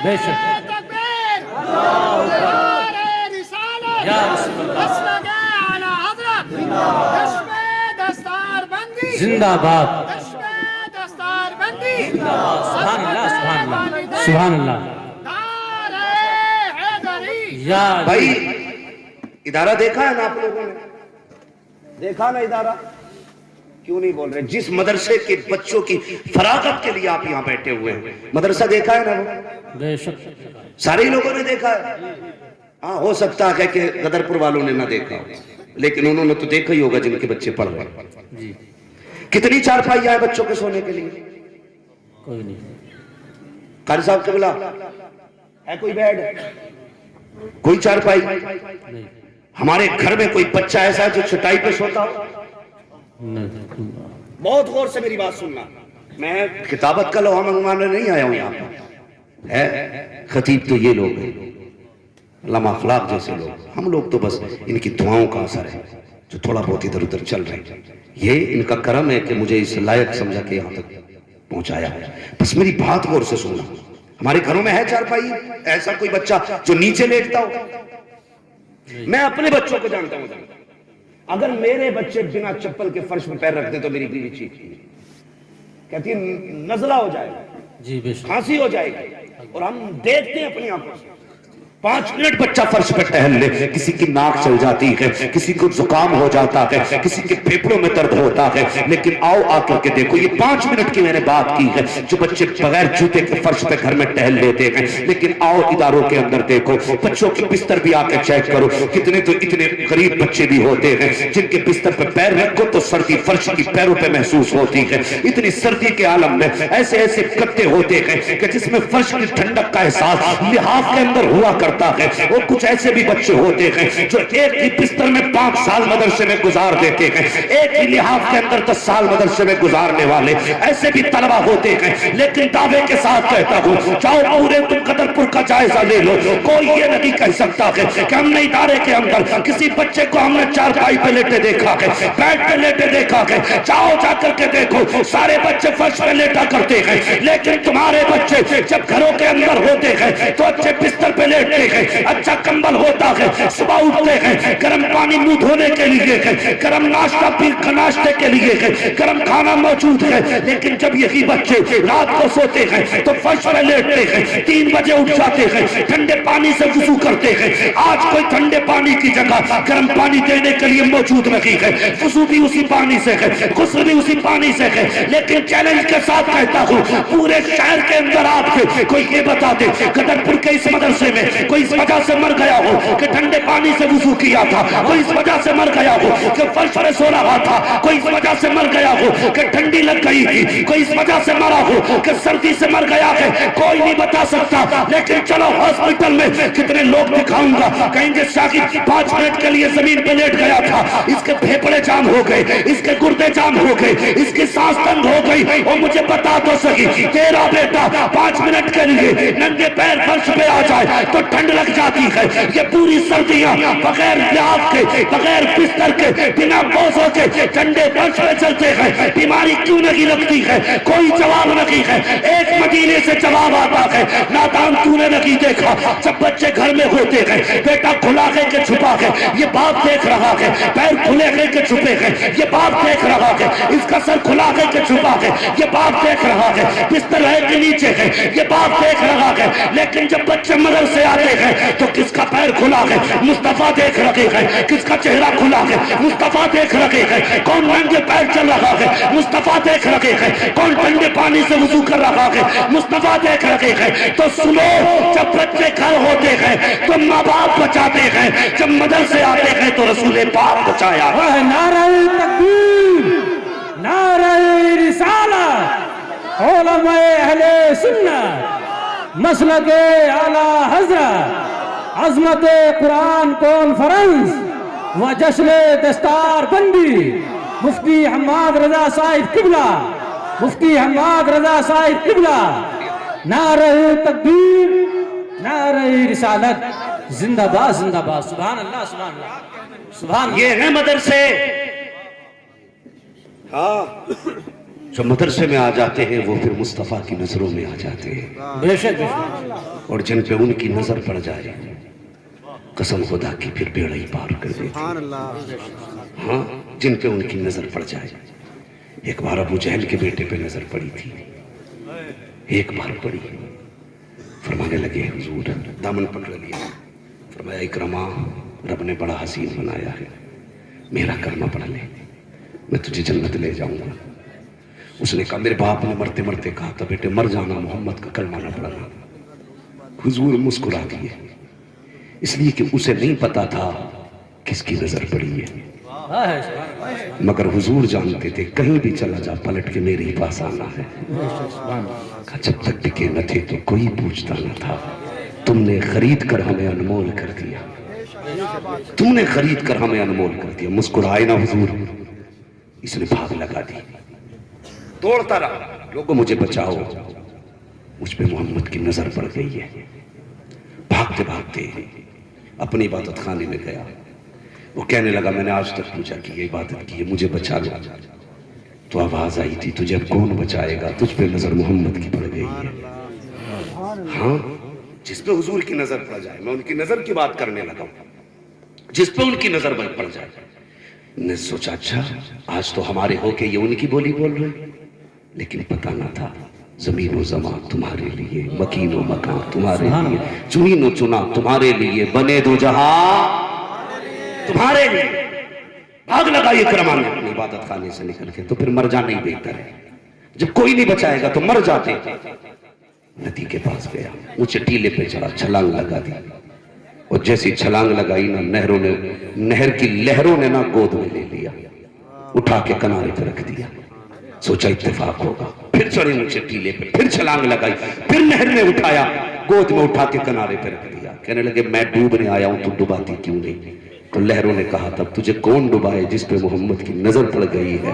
S3: بے شک. یا رسول اللہ, زندہ باد, سبحان اللہ, سبحان اللہ, سبحان اللہ. یا
S1: بھائی ادارہ دیکھا ہے نا آپ لوگوں نے, دیکھا نا ادارہ؟ کیوں نہیں بول رہے؟ جس مدرسے کے بچوں کی فراغت کے لیے آپ یہاں بیٹھے ہوئے ہیں, مدرسہ دیکھا ہے نا وہ؟
S3: بے شک,
S1: سارے لوگوں نے دیکھا ہے. ہاں ہو سکتا ہے کہ غدرپور والوں نے نہ دیکھا ہو, لیکن انہوں نے تو دیکھا ہی ہوگا جن کے بچے پڑھ رہے ہیں.
S3: جی,
S1: کتنی چارپائیاں ہیں بچوں کے سونے کے لیے؟
S3: کوئی نہیں.
S1: قاری صاحب قبلہ ہے کوئی بیڈ؟ کوئی چارپائی؟ ہمارے گھر میں کوئی بچہ ایسا ہے جو چٹائی پہ سوتا ہو؟ بہت غور سے میری بات سننا، میں کتابت کا لوہا منگوانے نہیں آیا ہوں یہاں پہ، ہے خطیب تو یہ لوگ ہیں، علامہ اخلاق جیسے لوگ، ہم لوگ تو بس ان کی دعاؤں کا اثر ہے جو تھوڑا بہت ادھر ادھر چل رہے ہیں، یہ ان کا کرم ہے کہ مجھے اس لائق سمجھا کہ یہاں تک پہنچایا۔ بس میری بات غور سے سننا، ہمارے گھروں میں ہے چارپائی؟ ایسا کوئی بچہ جو نیچے لیٹتا ہو؟ میں اپنے بچوں کو جانتا ہوں، اگر میرے بچے بنا چپل کے فرش میں پیر رکھتے تو میری بیوی چیختی ہے، کہتی ہے نزلہ ہو جائے گا،
S3: جی بے شک،
S1: کھانسی ہو جائے گی، اور ہم دیکھتے ہیں اپنی آنکھوں سے 5 منٹ بچہ فرش پہ ٹہل لے، کسی کی ناک چل جاتی ہے، کسی کو زکام ہو جاتا ہے، کسی کے پھیپھڑوں میں درد ہوتا ہے، لیکن آؤ آ کر کے دیکھو، یہ 5 منٹ کی میں نے بات کی ہے جو بچے بغیر جوتے کے فرش پہ گھر میں ٹہل لیتے ہیں، لیکن آؤ اداروں کے اندر دیکھو، بچوں کے بستر بھی آ کے چیک کرو، کتنے تو اتنے غریب بچے بھی ہوتے ہیں جن کے بستر پہ پیر رکھو تو سردی فرش کی پیروں پہ محسوس ہوتی ہے، اتنی سردی کے عالم میں ایسے ایسے گدے ہوتے ہیں کہ جس میں فرش کی ٹھنڈک کا احساس لحاف کے اندر ہوا کرتا ہے، وہ کچھ ایسے بھی بچے ہوتے ہیں جو ایک ہی بستر میں 5 سال مدرسے میں گزار دیتے ہیں، ایک ہی لحاف کے اندر 10 سال مدرسے میں گزارنے والے ایسے بھی طلبہ ہوتے ہیں، لیکن دعوے کے ساتھ کہتا ہوں چاہو پورے تم قدر پور کا جائزہ لے لو، کوئی یہ نہیں کہہ سکتا ہے کہ ہم نے ادارے کے اندر کسی بچے کو ہم نے چارپائی پہ لیٹے دیکھا ہے، بیڈ پہ لیٹے دیکھا ہے، چاہو جا کر کے دیکھو سارے بچے فرش پہ لیٹا کرتے ہیں، لیکن تمہارے بچے جب گھروں کے اندر ہوتے ہیں تو اچھے بستر پہ لیٹتے ہیں، اچھا کمبل ہوتا ہے، صبح اٹھتے ہیں، گرم پانی منہ دھونے کے لیے ہے، گرم ناشتے کے لیے ہے، گرم کھانا موجود ہے، لیکن جب یہی بچے رات کو سوتے ہیں تو فرش پہ لیٹتے ہیں، 3 بجے اٹھ جاتے ہیں، ٹھنڈے پانی سے وضو کرتے ہیں، آج کوئی ٹھنڈے پانی کی جگہ گرم پانی دینے کے لیے موجود نہیں ہے، وضو بھی اسی پانی سے ہے، غسل بھی اسی پانی سے ہے، لیکن چیلنج کے ساتھ کہتا ہوں پورے شہر کے اندر آپ کے کوئی یہ بتا دے قدر پور کے اس مدرسے میں کوئی اس وجہ سے مر گیا ہو کہ ٹھنڈے پانی سے وضو کیا تھا، کوئی اس وجہ سے مر گیا ہو کہ فرش پر سو رہا تھا، کوئی اس وجہ سے مر گیا ہو کہ ٹھنڈی لگ گئی تھی، کوئی اس وجہ سے مرا ہو کہ سردی سے مر گیا ہے، کوئی نہیں بتا سکتا، لیکن چلو ہاسپٹل میں کتنے لوگ دکھاؤں گا، کہیں گے شاگرد 5 منٹ کے لیے زمین پہ لیٹ گیا تھا، اس کے پھیپھڑے جام ہو گئے، اس کے گردے جام ہو گئے، اس کی سانس تنگ ہو گئی، اور مجھے بتا تو صحیح تیرا بیٹا 5 منٹ کے لیے ننگے پیر فرش پہ آ جائے تو ٹھنڈ لگ جاتی ہے، یہ پوری سردیاں بغیر لحاف کے، بغیر بستر کے، بنا بوسوں کے ٹھنڈے فرش پہ چلتے ہیں، بیماری کیوں نہیں لگتی ہے؟ کوئی جواب نہیں ہے، ایک مدینے سے جواب آتا ہے، نادان تو نے نہیں دیکھا جب بچے گھر میں ہوتے ہیں، بیٹا کھلا ہے کہ چھپا ہے، یہ باپ دیکھ رہا ہے، پیر کھلے ہیں کہ چھپے ہیں، یہ باپ دیکھ رہا ہے، اس کا سر کھلا ہے کہ چھپا ہے، یہ باپ دیکھ رہا ہے، بستر ہے کہ نیچے ہے، یہ باپ دیکھ رہا ہے، لیکن جب بچے مدرسے آتے ہیں تو کس کا پیر کھلا ہے؟ مصطفیٰ دیکھ رہے ہیں، کس کا چہرہ کھلا ہے؟ مصطفیٰ دیکھ رہے ہیں، کون ننگے پیر چل رہا ہے؟ مصطفیٰ دیکھ رہے ہیں، کون ٹھنڈے پانی سے وضو کر رہا ہے؟ مصطفیٰ دیکھ رہے ہیں، تو سنو جب بچے گھر ہوتے ہیں تو ماں باپ بچاتے ہیں، جب مدرسے آتے ہیں تو رسول پاک بچایا۔
S3: نعرہ تکبیر، نعرہ رسالت، علماء اہل سنت، مسلک اعلی حضرت، عظمت قرآن کانفرنس و جشن دستار بندی، مفتی حماد رضا صاحب قبلہ، مفتی حماد رضا صاحب قبلہ، نعرہ تکبیر، نعرہ رسالت، زندہ باد زندہ باد، سبحان اللہ سبحان اللہ سبحان اللہ۔
S1: یہ ہے مدرسے، ہاں جو مدرسے میں آ جاتے ہیں وہ پھر مصطفیٰ کی نظروں میں آ جاتے ہیں،
S3: بے شک بے شک،
S1: اور جن پہ ان کی نظر پڑ جائے قسم خدا کی پھر بیڑا ہی پار کر دیتی، ہاں جن پہ ان کی نظر پڑ جائے۔ ایک بار ابو جہل کے بیٹے پہ نظر پڑی تھی، ایک بار پڑی، فرمانے لگے حضور، دامن پکڑ لیا، فرمایا اکرما رب نے بڑا حسین بنایا ہے، میرا کلمہ پڑھ لے میں تجھے جنت لے جاؤں گا۔ اس نے کہا میرے باپ نے مرتے مرتے کہا تھا بیٹے مر جانا محمد کا کلمہ نہ پڑھنا۔ حضور مسکرا دیے، اس لیے کہ اسے نہیں پتا تھا کس کی نظر پڑی ہے، مگر حضور جانتے تھے کہیں بھی چلا جا پلٹ کے میرے ہی پاس آنا ہے۔ کہا جب تک ٹکے نہ تھے تو کوئی پوچھتا نہ تھا، تم نے خرید کر ہمیں انمول کر دیا، تم نے خرید کر ہمیں انمول کر دیا۔ مسکرائے نا حضور، اس نے بھاگ لگا دی، دوڑتا رہا، لوگوں مجھے بچاؤ، مجھ پہ محمد کی نظر پڑ گئی ہے۔ بھاگتے بھاگتے اپنی عبادت خانے میں گیا، وہ کہنے لگا میں نے آج تک پوچھا کی ہے، عبادت کی ہے، مجھے بچا لو۔ تو آواز آئی تھی تجھے اب کون بچائے گا، تجھ پہ نظر محمد کی پڑ گئی ہے۔ ہاں، جس پہ حضور کی نظر پڑ جائے، میں ان کی نظر کی بات کرنے لگا ہوں، جس پہ ان کی نظر پڑ جائے۔ نے سوچا اچھا آج تو ہمارے ہو کے یہ ان کی بولی بول رہے، لیکن پتہ نہ تھا زمین و زمان تمہارے لیے، مکین و مکان تمہارے لیے، چنین و چنا تمہارے لیے، بنے دو جہاں تمہارے لیے۔ بھاگ لگا یہ کرمان اپنی عبادت خانے سے نکل کے، تو پھر مر جانا ہی بہتر ہے، جب کوئی نہیں بچائے گا تو مر جاتے۔ ندی کے پاس گیا، اونچے ٹیلے پہ چڑھا، چھلانگ لگا دی، اور جیسی چھلانگ لگائی نا، نہر کی لہروں نے نا گود میں لے لیا، اٹھا کے کنارے پہ رکھ دیا۔ سوچا اتفاق ہوگا، پھر چڑھے اونچے ٹیلے پہ، پھر چھلانگ لگائی، پھر نہر نے اٹھایا، گود میں اٹھا کے کنارے پہ رکھ دیا۔ کہنے لگے میں ڈوبنے آیا ہوں، تو ڈباتی کیوں نہیں؟ تو لہروں نے کہا تب تجھے کون ڈبائے جس پہ محمد کی نظر پڑ گئی ہے؟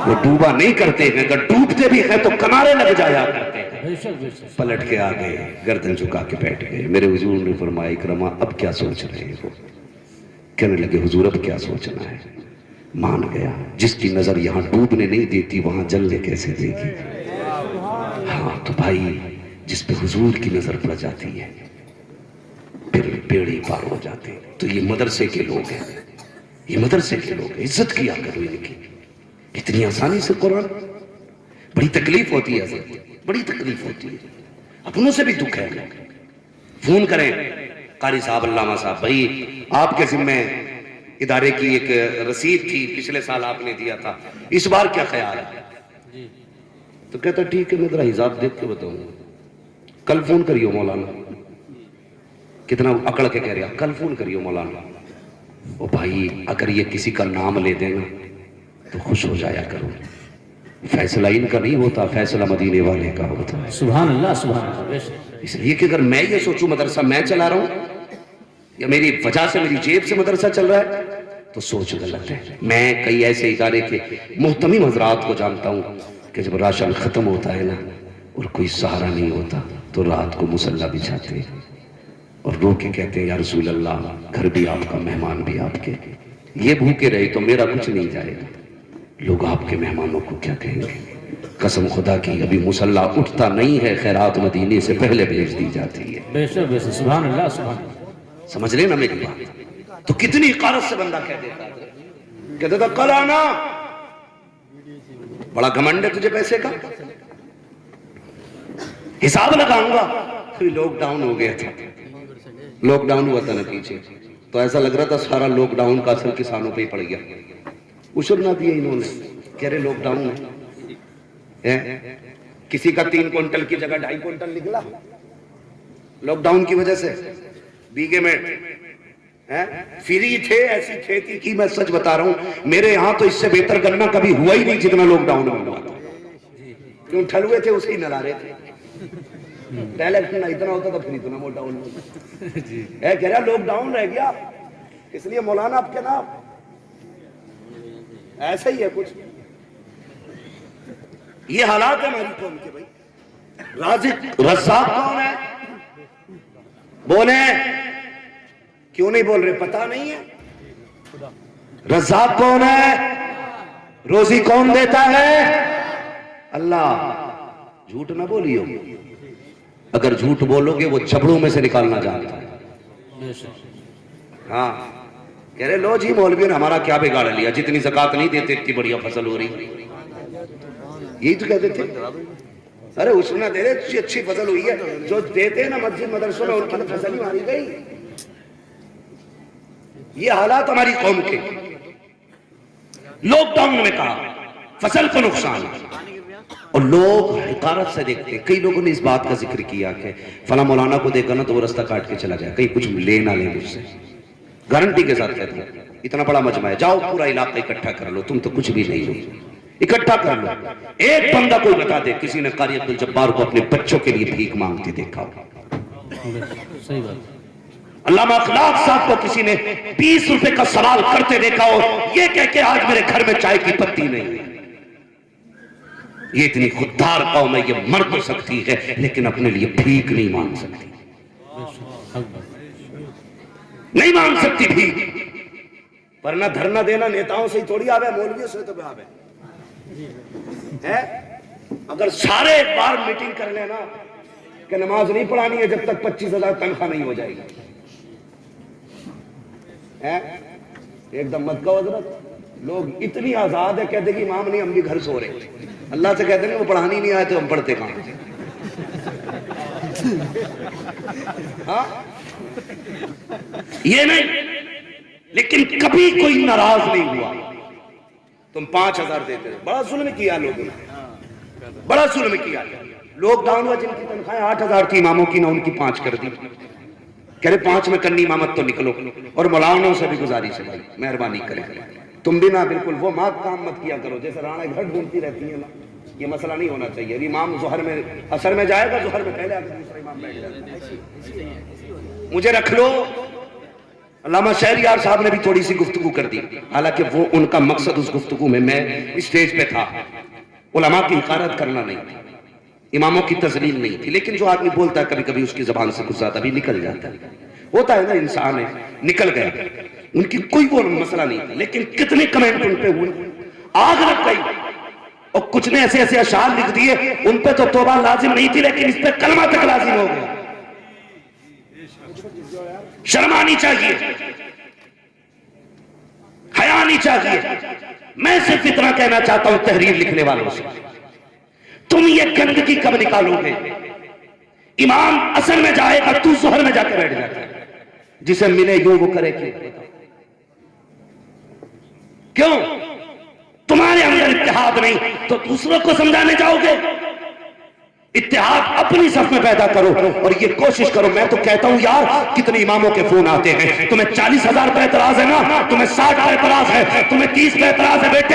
S1: وہ ڈوبا نہیں کرتے ہیں، اگر ڈوبتے بھی ہیں تو کنارے لگ جایا کرتے ہیں۔ پلٹ کے آگئے، گردن جھکا کے بیٹھ گئے۔ میرے حضور نے فرمایا اکرما اب کیا سوچ رہے ہو؟ کہنے لگے حضور اب کیا سوچنا ہے؟ مان گیا، جس کی نظر یہاں ڈوبنے نہیں دیتی وہاں جلنے کیسے دے گی؟ ہاں تو بھائی جس پہ حضور کی نظر پڑ جاتی ہے پھر بیڑی پار ہو جاتے۔ تو یہ مدرسے کے لوگ ہیں، یہ مدرسے کے لوگ ہیں، عزت کیا کرو ان کی۔ اتنی آسانی سے قرآن، بڑی تکلیف ہوتی ہے حضرت، بڑی تکلیف ہوتی ہے، اپنوں سے بھی دکھ ہے۔ فون کریں قاری صاحب، علامہ صاحب، بھائی آپ کے ذمہ ادارے کی ایک رسید تھی، پچھلے سال آپ نے دیا تھا، اس بار کیا خیال ہے؟ تو کہتا ٹھیک ہے میں ذرا حساب دیکھ کے بتاؤں گا، کل فون کریو مولانا۔ کتنا اکڑ کے کہہ رہا کل فون کریو مولانا۔ او بھائی اگر یہ کسی کا نام لے دینا تو خوش ہو جایا کرو، فیصلہ ان کا نہیں ہوتا، فیصلہ مدینے والے کا ہوتا ہے۔
S3: سبحان اللہ سبحان اللہ۔
S1: اس لیے کہ اگر میں یہ سوچوں مدرسہ میں چلا رہا ہوں یا میری وجہ سے میری جیب سے مدرسہ چل رہا ہے تو سوچ غلط ہے۔ میں کئی ایسے ادارے کے محتمم حضرات کو جانتا ہوں کہ جب راشن ختم ہوتا ہے نا اور کوئی سہارا نہیں ہوتا تو رات کو مصلی بچھاتے ہیں اور رو کے کہتے ہیں یا رسول اللہ گھر بھی آپ کا، مہمان بھی آپ کے، یہ بھوکے رہے تو میرا کچھ نہیں جائے گا، لوگ آپ کے مہمانوں کو کیا کہیں گے؟ قسم خدا کی ابھی مصلی اٹھتا نہیں ہے، خیرات مدینے سے پہلے بھیج دی جاتی ہے۔
S3: بے شک سبحان اللہ سبحان اللہ۔
S1: سمجھ لیں نا میری بات؟ تو کتنی حقارت سے بندہ کہہ دیتا ہے، کہتا تھا کل آنا، بڑا گھمنڈ ہے تجھے پیسے کا، حساب لگاؤں گا۔ لاک ڈاؤن ہو گیا تھا، لاک ڈاؤن ہوا تھا نا پیچھے، تو ایسا لگ رہا تھا سارا لاک ڈاؤن کا اثر کسانوں پہ ہی پڑ گیا۔ اشر نہ دیا انہوں نے، کہہ رہے لاک ڈاؤن ہے، کسی کا 3 کوئنٹل کی جگہ 2.5 کوئنٹل نکلا لاک ڈاؤن کی وجہ سے، بیگے میں فری تھے، ایسی کھیتی کی، میں سچ بتا رہا ہوں میرے یہاں تو اس سے بہتر گنا کبھی ہوا ہی نہیں جتنا لاک ڈاؤن میں ہوا تھا، کیوں ٹھلوے تھے اسے ہی نلا رہے تھے، پہلے اتنا ہوتا تھا پھر اتنا موٹا ہونا، کہہ رہا لاک ڈاؤن رہ گیا، اس لیے مولانا آپ کے نام ایسا ہی ہے کچھ، یہ حالات ہے ہماری قوم کے۔ بھائی رازق رزاق کون ہے؟ بولے کیوں نہیں بول رہے؟ پتا نہیں ہے رزاق کون ہے؟ روزی کون دیتا ہے؟ اللہ۔ جھوٹ نہ بولیو، اگر جھوٹ بولو گے وہ جبڑوں میں سے نکالنا جانتا ہے۔ ہاں کہہ رہے لو جی مولوی نے ہمارا کیا بگاڑ لیا، جتنی زکوٰۃ نہیں دیتے اتنی بڑھیا فصل ہو رہی، یہی تو کہتے تھے۔ ارے اس نے دے رہے اچھی فصل ہوئی ہے، جو دیتے ہیں نا مسجد مدرسوں میں ان کی فصل ہی ماری گئی۔ یہ حالات ہماری قوم کے، لاک ڈاؤن میں کہا فصل کو نقصان، اور لوگ حقارت سے دیکھتے ہیں۔ کئی لوگوں نے اس بات کا ذکر کیا کہ فلاں مولانا کو دیکھا نا تو وہ رستہ کاٹ کے چلا جائے، کہیں کچھ لے نہ لے مجھ سے، گارنٹی کے ساتھ کہتے ہیں اتنا بڑا مجمع ہے، جاؤ پورا علاقہ اکٹھا کر لو، تم تو کچھ بھی نہیں ہو، اکٹھا کر لو۔ ایک بندہ کوئی بتا دے کسی نے قاری عبد الجبار کو اپنے بچوں کے لیے بھیک مانگتے دیکھا ہو؟
S3: صحیح بات.
S1: علامہ اخلاق صاحب کو کسی نے 20 روپے کا سوال کرتے دیکھا ہو یہ کہہ کے آج میرے گھر میں چائے کی پتی نہیں. یہ اتنی خوددار قوم ہے، یہ مر تو سکتی ہے لیکن اپنے لیے بھیک نہیں مانگ سکتی، نہیں مانگ سکتی بھیک. ورنہ دھرنا دینا نیتاؤں سے ہی تھوڑی آوے، مولویوں سے تو آوے ہے. اگر سارے ایک بار میٹنگ کر لینا کہ نماز نہیں پڑھانی ہے جب تک 25,000 تنخواہ نہیں ہو جائے گی، ایک دم مت کہو حضرت. لوگ اتنی آزاد ہے، کہتے کہ امام نہیں ہم بھی گھر سو رہے. اللہ سے کہتے ہیں وہ پڑھانی نہیں آئے تو ہم پڑھتے کہاں. ہاں یہ نہیں، لیکن کبھی کوئی ناراض نہیں ہوا. تم 5,000 دیتے ہو، بڑا ظلم کیا لوگوں نے، بڑا ظلم کیا. لوگ ڈاؤن ہوا جن کی تنخواہیں 8,000 تھی اماموں کی، نہ ان کی 5 کر دی. کہہ رہے 5 میں کرنی امامت تو نکلو. اور مولانا سے بھی گزارش ہے بھائی مہربانی کریں تم بھی نہ بالکل وہ کام مت کیا کرو جیسے رانا گھر ڈھونڈتی رہتی ہے نا. یہ مسئلہ نہیں ہونا چاہیے. امام ظہر میں اثر میں جائے گا، ظہر میں پہلے آ کے دوسرا امام بیٹھ جائے گا. مجھے رکھ لو. علامہ شہریار صاحب نے بھی تھوڑی سی گفتگو کر دی، حالانکہ وہ ان کا مقصد اس گفتگو میں اسٹیج پہ تھا علماء کی حقارت کرنا نہیں تھی، اماموں کی تذلیل نہیں تھی. لیکن جو آدمی بولتا ہے کبھی کبھی اس کی زبان سے کچھ زیادہ بھی نکل جاتا ہے، ہوتا ہے نا، انسان ہے، نکل گیا. ان کی کوئی وہ مسئلہ نہیں تھا، لیکن کتنے کمنٹ ان پہ ہوئے، آگ لگ گئی. اور کچھ نے ایسے ایسے اشعار لکھ دیے، ان پہ تو توبہ لازم نہیں تھی لیکن اس پہ کلمہ تک لازم ہو گیا. شرم آنی چاہیے، حیا آنی چاہیے. میں صرف اتنا کہنا چاہتا ہوں تحریر لکھنے والوں سے، تم یہ گندگی کب نکالو گے؟ امام اصل میں جائے گا، تو ظہر میں جا کے بیٹھ جاتا ہے. جسے ملے یوں وہ کرے کیوں؟ تمہارے اندر اتحاد نہیں تو دوسروں کو سمجھانے جاؤ گے؟ اتحاد اپنی صف میں پیدا کرو اور یہ کوشش کرو. میں تو کہتا ہوں یار کتنے اماموں کے فون آتے ہیں، تمہیں 40,000 پہ اعتراض ہے نا، تمہیں 60 پہ اعتراض ہے، تمہیں 30 پہ اعتراض ہے. بیٹے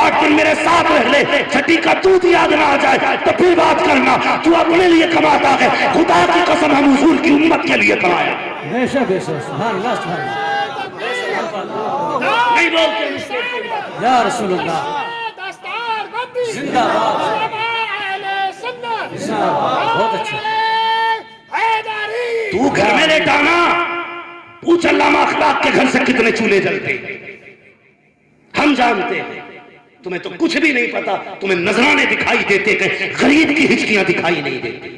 S1: 8 دن میرے ساتھ رہ لے، چھٹی کا دودھ یاد نہ آ جائے تو پھر بات کرنا. تو اپنے لیے کماتا ہے، خدا کی قسم ہم حضور کی امت کے لیے کمائے.
S3: بے شک بے شک، سبحان اللہ سبحان اللہ.
S1: نہیں بولتے
S3: یا رسول اللہ زندہ باد. بہت اچھا.
S1: تو گھر میں لیٹانا، پوچھ علامہ اخلاق کے گھر سے کتنے چولہے جلتے. ہم جانتے ہیں تمہیں تو کچھ بھی نہیں پتا، تمہیں نذرانے دکھائی دیتے کہ غریب کی ہچکیاں دکھائی نہیں دیتی.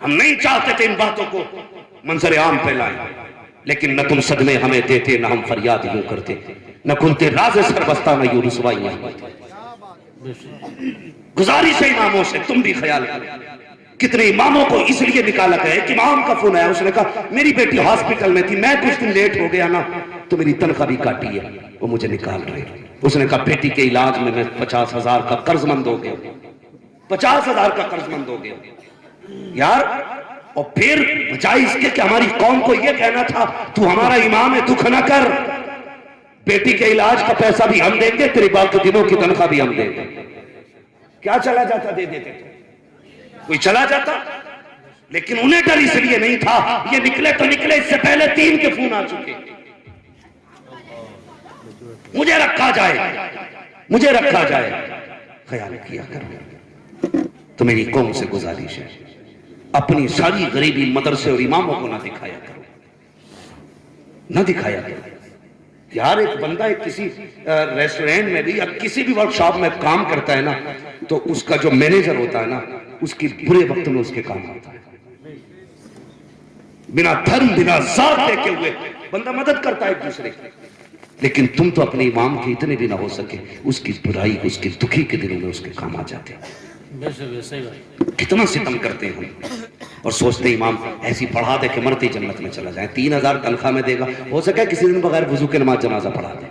S1: ہم نہیں چاہتے تھے ان باتوں کو منظر عام پہ لائیں، لیکن نہ تم صدمے ہمیں دیتے، نہ ہم فریاد یوں کرتے، نہ کنتے راز سربستہ، نہ یوں رسوائیاں. گزارش ہے اماموں سے تم بھی خیال کرو. کتنے اماموں کو اس لیے نکالا گیا. ایک امام کا فون آیا، اس نے کہا میری بیٹی ہاسپٹل میں تھی، میں کچھ دن لیٹ ہو گیا نا تو میری تنخواہ بھی کاٹی ہے، وہ مجھے نکال رہے. اس نے کہا بیٹی کے علاج میں 50,000 کا قرض مند ہو گیا، 50,000 کا قرض مند ہو گیا یار. اور پھر بجائے اس کے کہ ہماری قوم کو یہ کہنا تھا تو ہمارا امام ہے، دکھ نہ کر، بیٹی کے علاج کا پیسہ بھی ہم دیں گے، تیری باقی دنوں کی تنخواہ بھی ہم دیں گے. کیا چلا جاتا دے دیتے تو کوئی چلا جاتا. لیکن انہیں ڈر اس لیے نہیں تھا، یہ نکلے تو نکلے، اس سے پہلے 3 کے فون آ چکے. مجھے رکھا جائے، مجھے رکھا جائے. خیال کیا کر. تو میری قوم سے گزارش ہے اپنی ساری غریبی مدرسے اور اماموں کو نہ دکھایا کرو، نہ دکھایا کرو. یار ایک بندہ ایک کسی ریسٹورینٹ میں بھی یا کسی بھی ورک شاپ میں کام کرتا ہے نا تو اس کا جو مینیجر ہوتا ہے نا اس کی برے وقت میں اس کے کام آتا ہے. بنا دھرم بنا ذات دیکھے ہوئے بندہ مدد کرتا ہے ایک دوسرے کی. لیکن تم تو اپنے امام کے اتنے بھی نہ ہو سکے، اس کی برائی اس کی دکھی کے دنوں میں اس کے کام آ جاتے. کتنا ستم کرتے ہیں اور سوچتے ہیں امام ایسی پڑھا دے کہ مرتے جنت میں چلا جائے. 3,000 تنخواہ میں دے گا، ہو سکے کسی دن بغیر وضو کے نماز جنازہ پڑھا دے.